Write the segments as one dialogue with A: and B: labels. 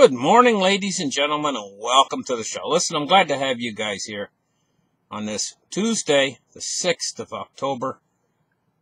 A: Good morning, ladies and gentlemen, and welcome to the show. Listen, I'm glad to have you guys here on this Tuesday, the 6th of October,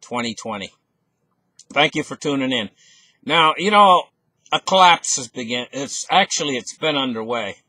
A: 2020. Thank you for tuning in. Now, a collapse has begun. It's been underway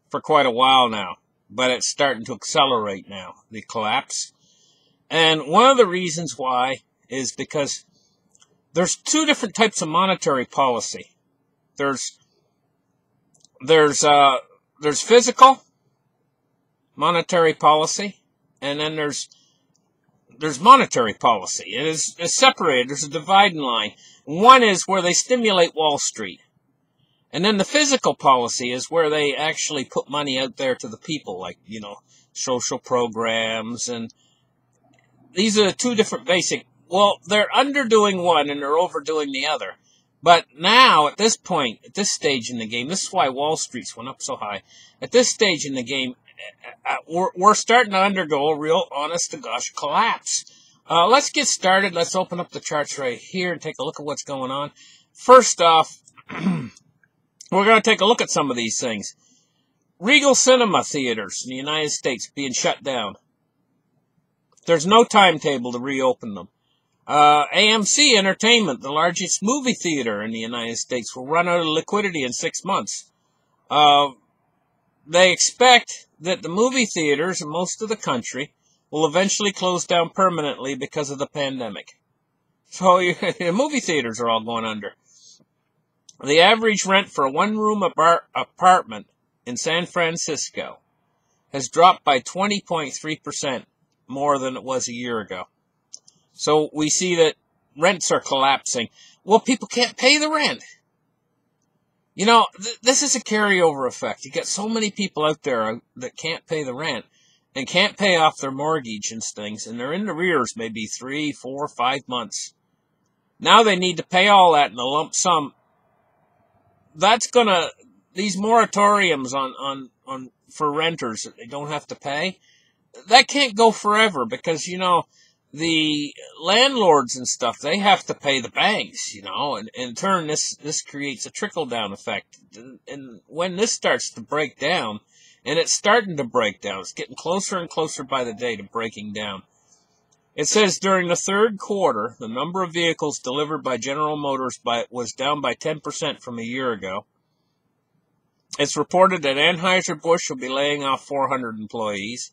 A: for quite a while now, but it's starting to accelerate now, the collapse. And one of the reasons why is because there's two different types of monetary policy. There's physical monetary policy, and then there's monetary policy. It is separated. There's a dividing line. One is where they stimulate Wall Street, and then the physical policy is where they actually put money out there to the people, like social programs, and these are the two different basic. Well, they're underdoing one and they're overdoing the other. But now, at this point, at this stage in the game, this is why Wall Street's went up so high. At this stage in the game, we're starting to undergo a real, honest-to-gosh collapse. Let's get started. Let's open up the charts right here and take a look at what's going on. First off, we're going to take a look at some of these things. Regal Cinema theaters in the United States being shut down. There's no timetable to reopen them. AMC Entertainment, the largest movie theater in the United States, will run out of liquidity in 6 months. They expect that the movie theaters in most of the country will eventually close down permanently because of the pandemic. So the movie theaters are all going under. The average rent for a one-room apartment in San Francisco has dropped by 20.3% more than it was a year ago. So we see that rents are collapsing. Well, people can't pay the rent. This is a carryover effect. You get so many people out there that can't pay the rent and can't pay off their mortgage and things, and they're in arrears maybe 3, 4, 5 months. Now they need to pay all that in a lump sum. These moratoriums on for renters that they don't have to pay, that can't go forever because, the landlords and stuff, they have to pay the banks, and in turn, this creates a trickle-down effect. And when this starts to break down, and it's starting to break down, it's getting closer and closer by the day to breaking down. It says during the third quarter, the number of vehicles delivered by General Motors was down by 10% from a year ago. It's reported that Anheuser-Busch will be laying off 400 employees.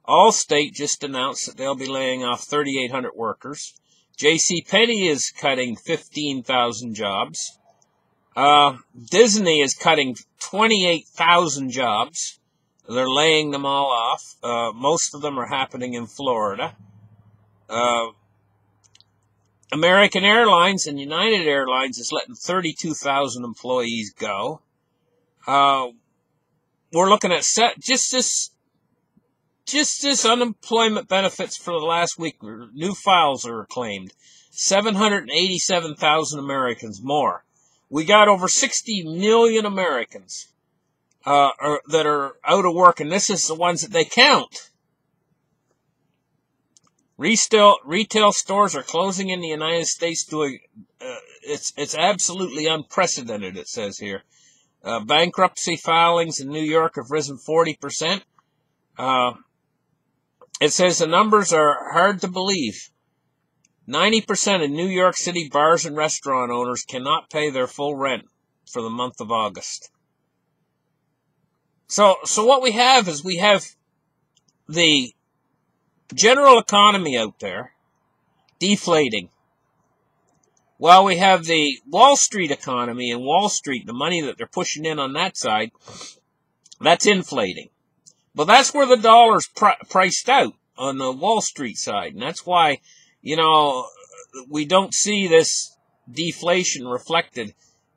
A: Allstate just announced that they'll be laying off 3,800 workers. JCPenney is cutting 15,000 jobs. Disney is cutting 28,000 jobs. They're laying them all off. Most of them are happening in Florida. American Airlines and United Airlines is letting 32,000 employees go. We're looking at just this unemployment benefits for the last week, new files are claimed. 787,000 Americans more. We got over 60 million Americans that are out of work, and this is the ones that they count. Retail stores are closing in the United States. It's absolutely unprecedented, it says here. Bankruptcy filings in New York have risen 40%. It says the numbers are hard to believe. 90% of New York City bars and restaurant owners cannot pay their full rent for the month of August. So what we have is we have the general economy out there deflating, while we have the Wall Street economy and Wall Street, the money that they're pushing in on that side, that's inflating. But that's where the dollar's priced out on the Wall Street side. And that's why, we don't see this deflation reflected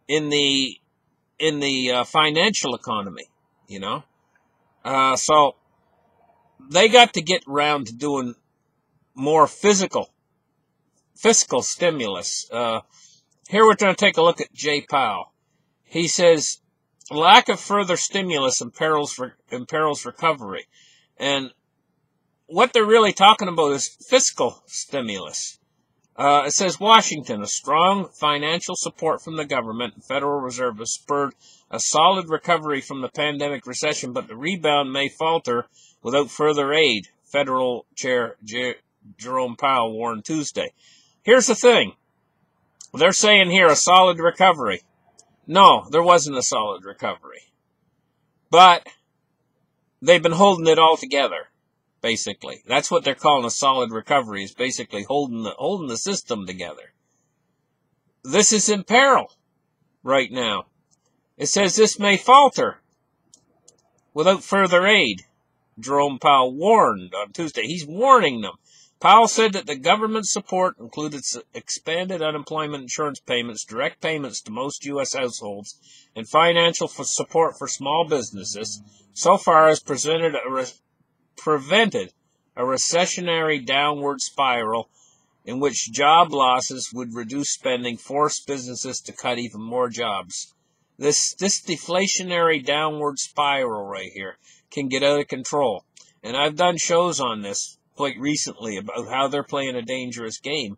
A: in the financial economy, So they got to get around to doing more fiscal stimulus. Here we're going to take a look at Jay Powell. He says, lack of further stimulus imperils recovery. And what they're really talking about is fiscal stimulus. It says Washington, a strong financial support from the government and Federal Reserve has spurred a solid recovery from the pandemic recession, but the rebound may falter without further aid, Federal Chair Jerome Powell warned Tuesday. Here's the thing. They're saying here a solid recovery. No, there wasn't a solid recovery. But they've been holding it all together. Basically, that's what they're calling a solid recovery, is basically holding the system together. This is in peril right now. It says this may falter without further aid, Jerome Powell warned on Tuesday. He's warning them. Powell said that the government support included expanded unemployment insurance payments, direct payments to most U.S. households, and financial support for small businesses, so far has prevented a recessionary downward spiral in which job losses would reduce spending, force businesses to cut even more jobs. This deflationary downward spiral right here can get out of control. And I've done shows on this quite recently about how they're playing a dangerous game.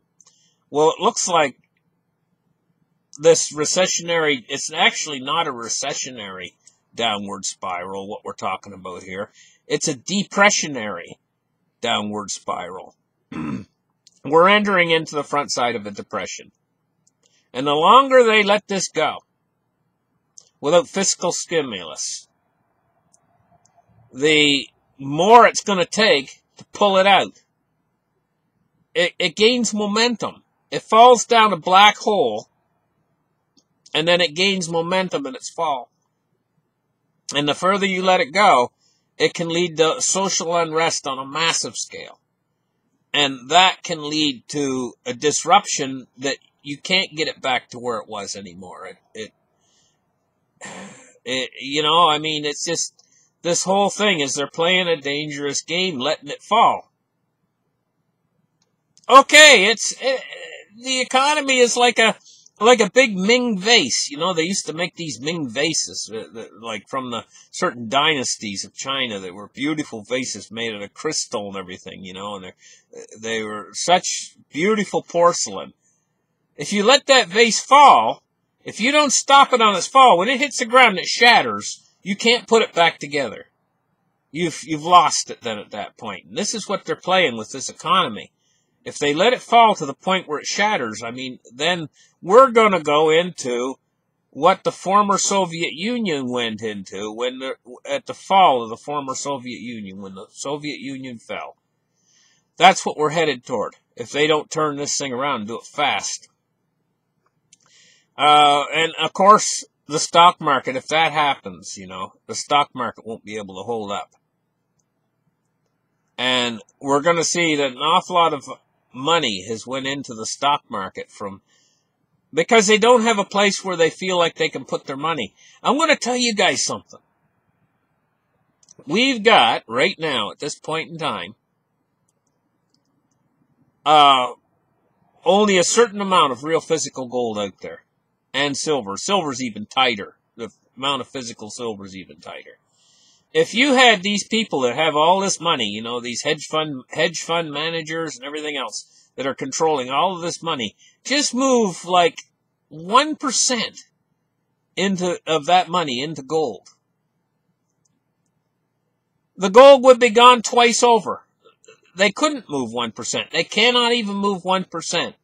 A: Well, it looks like this recessionary, it's actually not a recessionary downward spiral, what we're talking about here. It's a depressionary downward spiral. We're entering into the front side of a depression. And the longer they let this go, without fiscal stimulus, the more it's going to take to pull it out. It gains momentum. It falls down a black hole, and then it gains momentum in its fall. And the further you let it go, it can lead to social unrest on a massive scale. And that can lead to a disruption that you can't get it back to where it was anymore. It's just, this whole thing is they're playing a dangerous game, letting it fall. Okay, the economy is like a big Ming vase. They used to make these Ming vases, like from the certain dynasties of China, that were beautiful vases made out of crystal and everything, and they were such beautiful porcelain. If you let that vase fall, if you don't stop it on its fall, when it hits the ground and it shatters, you can't put it back together. You've lost it then at that point. And this is what they're playing with this economy. If they let it fall to the point where it shatters, then we're going to go into what the former Soviet Union went into at the fall of the former Soviet Union, when the Soviet Union fell. That's what we're headed toward, if they don't turn this thing around and do it fast. And, of course, the stock market, if that happens, the stock market won't be able to hold up. And we're going to see that an awful lot of money has went into the stock market because they don't have a place where they feel like they can put their money. I'm going to tell you guys something. We've got, right now, at this point in time, only a certain amount of real physical gold out there. And silver. Silver's even tighter. The amount of physical silver is even tighter. If you had these people that have all this money, these hedge fund managers and everything else that are controlling all of this money, just move like 1% of that money into gold. The gold would be gone twice over. They couldn't move 1%. They cannot even move 1%.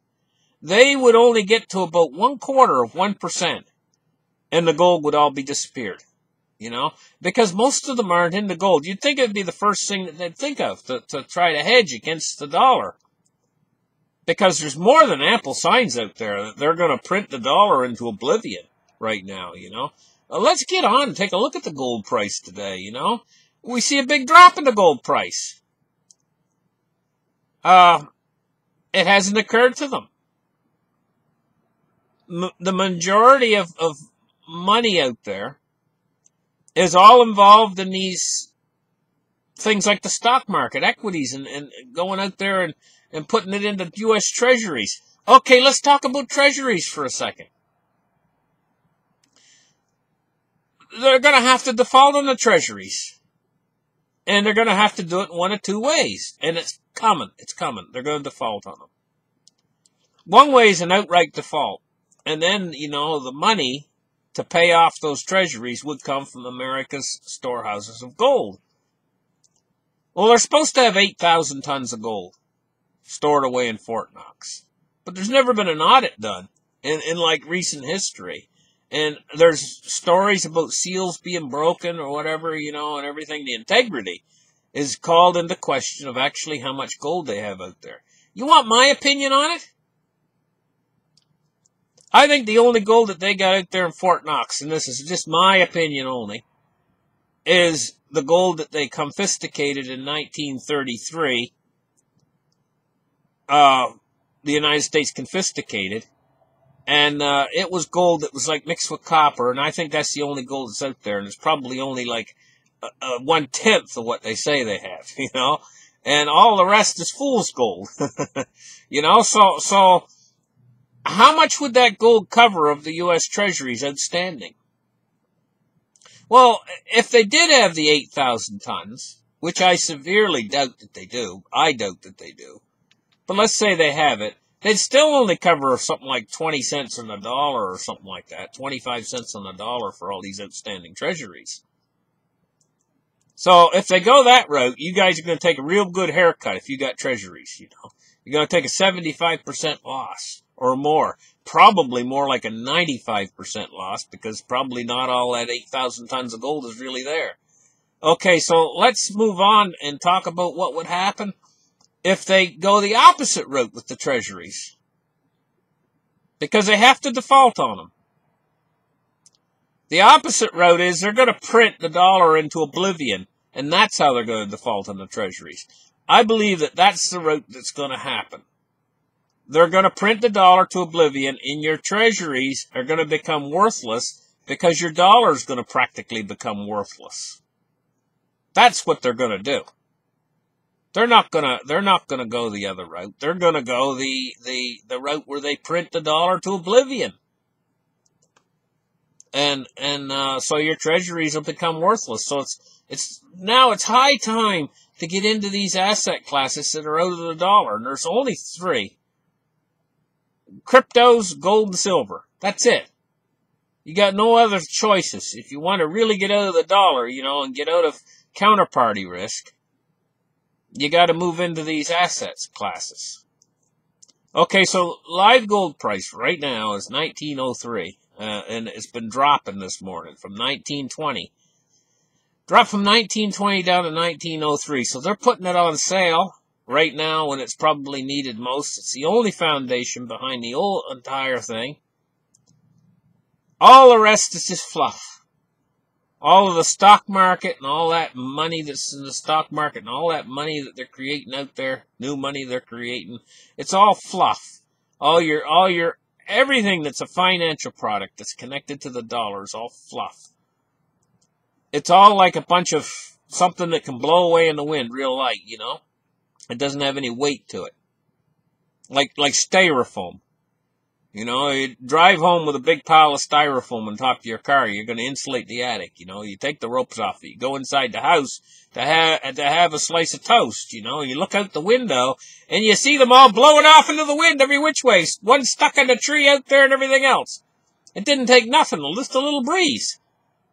A: They would only get to about 1/4 of 1%, and the gold would all be disappeared. Because most of them aren't into gold. You'd think it would be the first thing that they'd think of to try to hedge against the dollar. Because there's more than ample signs out there that they're going to print the dollar into oblivion right now, Let's get on and take a look at the gold price today, We see a big drop in the gold price. It hasn't occurred to them. The majority of money out there is all involved in these things like the stock market, equities, and going out there and putting it into U.S. treasuries. Okay, let's talk about treasuries for a second. They're going to have to default on the treasuries. And they're going to have to do it in one of two ways. And it's coming. It's coming. They're going to default on them. One way is an outright default. And then, the money to pay off those treasuries would come from America's storehouses of gold. Well, they're supposed to have 8,000 tons of gold stored away in Fort Knox. But there's never been an audit done in like recent history. And there's stories about seals being broken or whatever, and everything. The integrity is called into question of actually how much gold they have out there. You want my opinion on it? I think the only gold that they got out there in Fort Knox, and this is just my opinion only, is the gold that they confiscated in 1933. The United States confiscated, and it was gold that was like mixed with copper, and I think that's the only gold that's out there, and it's probably only like 1/10 of what they say they have, and all the rest is fool's gold, so how much would that gold cover of the U.S. Treasuries outstanding? Well, if they did have the 8,000 tons, which I severely doubt that they do, but let's say they have it, they'd still only cover something like 20 cents on the dollar or something like that, 25 cents on the dollar for all these outstanding treasuries. So if they go that route, you guys are going to take a real good haircut if you got treasuries, You're going to take a 75% loss or more. Probably more like a 95% loss because probably not all that 8,000 tons of gold is really there. Okay, so let's move on and talk about what would happen if they go the opposite route with the treasuries, because they have to default on them. The opposite route is they're going to print the dollar into oblivion, and that's how they're going to default on the treasuries. I believe that that's the route that's going to happen. They're going to print the dollar to oblivion, and your treasuries are going to become worthless because your dollar is going to practically become worthless. That's what they're going to do. They're not gonna go the other route. They're gonna go the route where they print the dollar to oblivion. And so your treasuries will become worthless. So it's high time to get into these asset classes that are out of the dollar. And there's only three: cryptos, gold, and silver. That's it. You got no other choices. If you want to really get out of the dollar, and get out of counterparty risk, you got to move into these assets classes. Okay, so live gold price right now is 1903, and it's been dropping this morning from 1920. Dropped from 1920 down to 1903, so they're putting it on sale right now when it's probably needed most. It's the only foundation behind the whole entire thing. All the rest is just fluff. All of the stock market and all that money that's in the stock market and all that money that they're creating out there, new money they're creating, it's all fluff. All your everything that's a financial product that's connected to the dollar is all fluff. It's all like a bunch of something that can blow away in the wind real light, It doesn't have any weight to it. Like styrofoam. You drive home with a big pile of styrofoam on top of your car. You're going to insulate the attic. You take the ropes off it. You go inside the house to have a slice of toast. You look out the window and you see them all blowing off into the wind every which way. One stuck in a tree out there and everything else. It didn't take nothing, just a little breeze.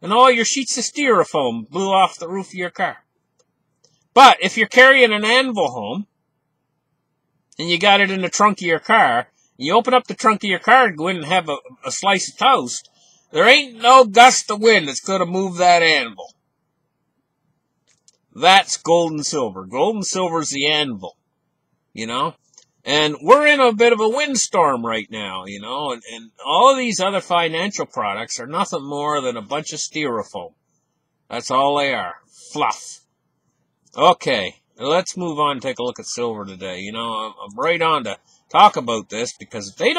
A: And all your sheets of styrofoam blew off the roof of your car. But if you're carrying an anvil home and you got it in the trunk of your car, you open up the trunk of your car and go in and have a slice of toast, there ain't no gust of wind that's going to move that anvil. That's gold and silver. Gold and silver is the anvil, And we're in a bit of a windstorm right now, and all of these other financial products are nothing more than a bunch of styrofoam. That's all they are. Fluff. Okay, let's move on and take a look at silver today. I'm right on to talk about this, because if they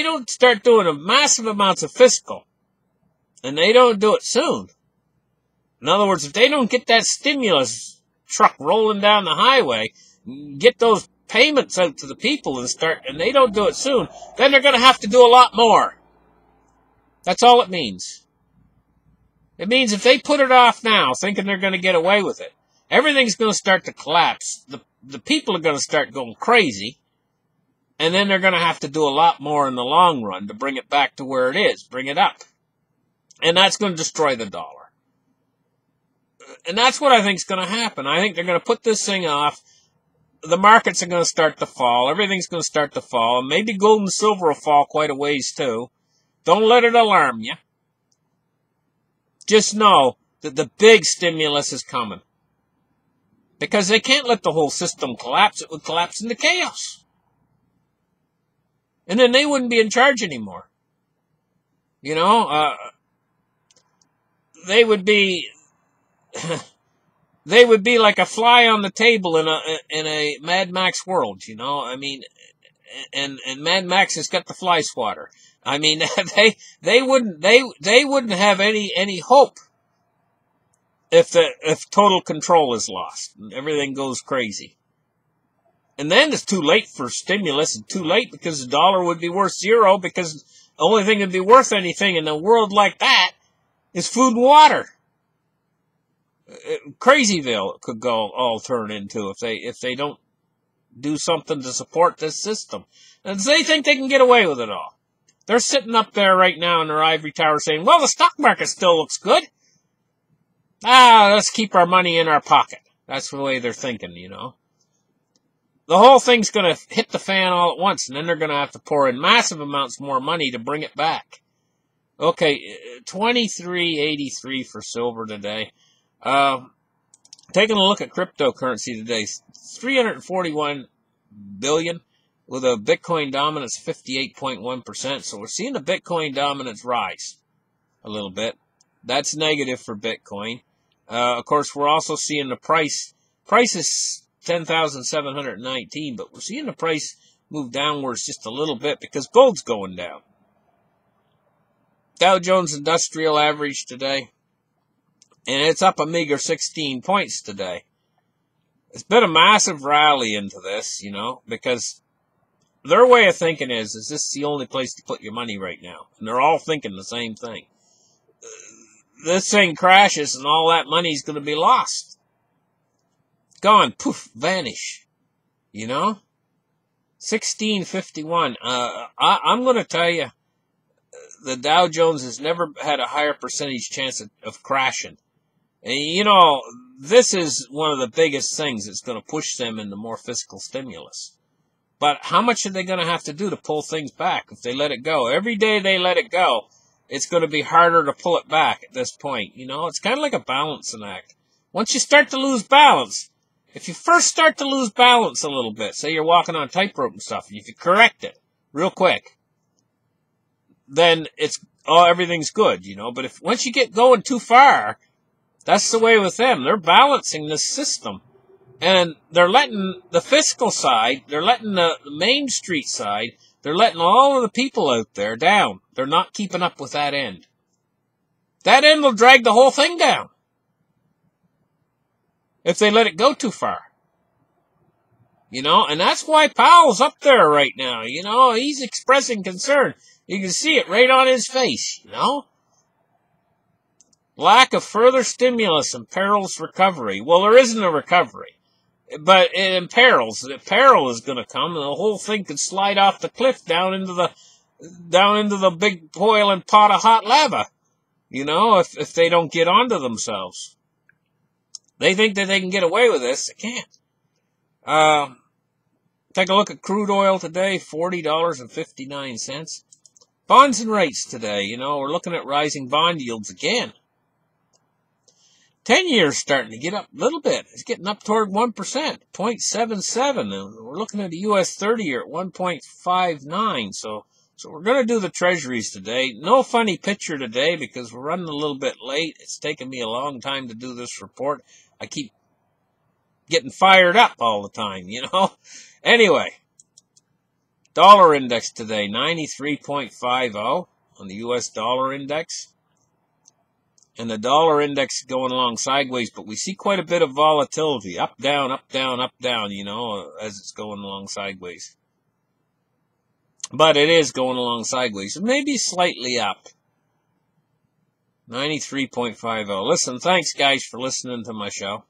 A: don't start doing massive amounts of fiscal, and they don't do it soon. In other words, if they don't get that stimulus truck rolling down the highway, get those payments out to the people and they don't do it soon, then they're going to have to do a lot more. That's all it means. It means if they put it off now, thinking they're going to get away with it, everything's going to start to collapse. The people are going to start going crazy, And then they're going to have to do a lot more in the long run to bring it back to where it is, bring it up. And that's going to destroy the dollar. And that's what I think is going to happen. I think they're going to put this thing off. The markets are going to start to fall. Everything's going to start to fall. Maybe gold and silver will fall quite a ways too. Don't let it alarm you. Just know that the big stimulus is coming. Because they can't let the whole system collapse. It would collapse into chaos. And then they wouldn't be in charge anymore. You know, they would be they would be like a fly on the table in a Mad Max world, you know. I mean, and Mad Max has got the fly swatter. I mean, they wouldn't have any hope if total control is lost and everything goes crazy. And then it's too late for stimulus, and too late because the dollar would be worth zero, because the only thing that'd be worth anything in a world like that is food and water. Crazyville could go all turn into if they don't do something to support this system. And they think they can get away with it all. They're sitting up there right now in their ivory tower saying, well, the stock market still looks good. Let's keep our money in our pocket. That's the way they're thinking, you know. The whole thing's going to hit the fan all at once, and then they're going to have to pour in massive amounts more money to bring it back. Okay, $23.83 for silver today. Taking a look at cryptocurrency today, 341 billion with a Bitcoin dominance of 58.1%. So we're seeing the Bitcoin dominance rise a little bit. That's negative for Bitcoin. Of course, we're also seeing the price is 10,719, but we're seeing the price move downwards just a little bit because gold's going down. Dow Jones Industrial Average today, and it's up a meager 16 points today. It's been a massive rally into this, you know, because their way of thinking is this the only place to put your money right now? And they're all thinking the same thing. This thing crashes and all that money's going to be lost. Gone, poof, vanish, you know? 1651. I'm going to tell you, the Dow Jones has never had a higher percentage chance of crashing. And, you know, this is one of the biggest things that's going to push them into more fiscal stimulus. But how much are they going to have to do to pull things back if they let it go? Every day they let it go, it's going to be harder to pull it back at this point. You know, it's kind of like a balancing act. Once you start to lose balance, if you first start to lose balance a little bit, say you're walking on tightrope and stuff, and if you correct it real quick, then everything's good, you know. But once you get going too far, that's the way with them. They're balancing this system. And they're letting the fiscal side, they're letting the Main Street side, they're letting all of the people out there down. They're not keeping up with that end. That end will drag the whole thing down if they let it go too far. You know, and that's why Powell's up there right now. You know, he's expressing concern. You can see it right on his face, you know. Lack of further stimulus imperils recovery. Well, there isn't a recovery, but it imperils. The peril is going to come, and the whole thing could slide off the cliff down into the big boiling pot of hot lava. You know, if they don't get onto themselves. They think that they can get away with this. They can't. Take a look at crude oil today, $40.59. Bonds and rates today, you know, we're looking at rising bond yields again. 10 years starting to get up a little bit. It's getting up toward 1%, 0.77. And we're looking at the U.S. 30-year at 1.59. So we're going to do the treasuries today. No funny picture today because we're running a little bit late. It's taken me a long time to do this report. I keep getting fired up all the time, you know. Anyway, dollar index today, 93.50 on the U.S. dollar index. And the dollar index going along sideways, but we see quite a bit of volatility. Up, down, up, down, up, down, you know, as it's going along sideways. But it is going along sideways. Maybe slightly up. 93.50. Listen, thanks, guys, for listening to my show.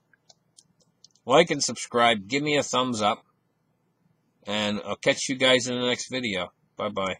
A: Like and subscribe. Give me a thumbs up. And I'll catch you guys in the next video. Bye-bye.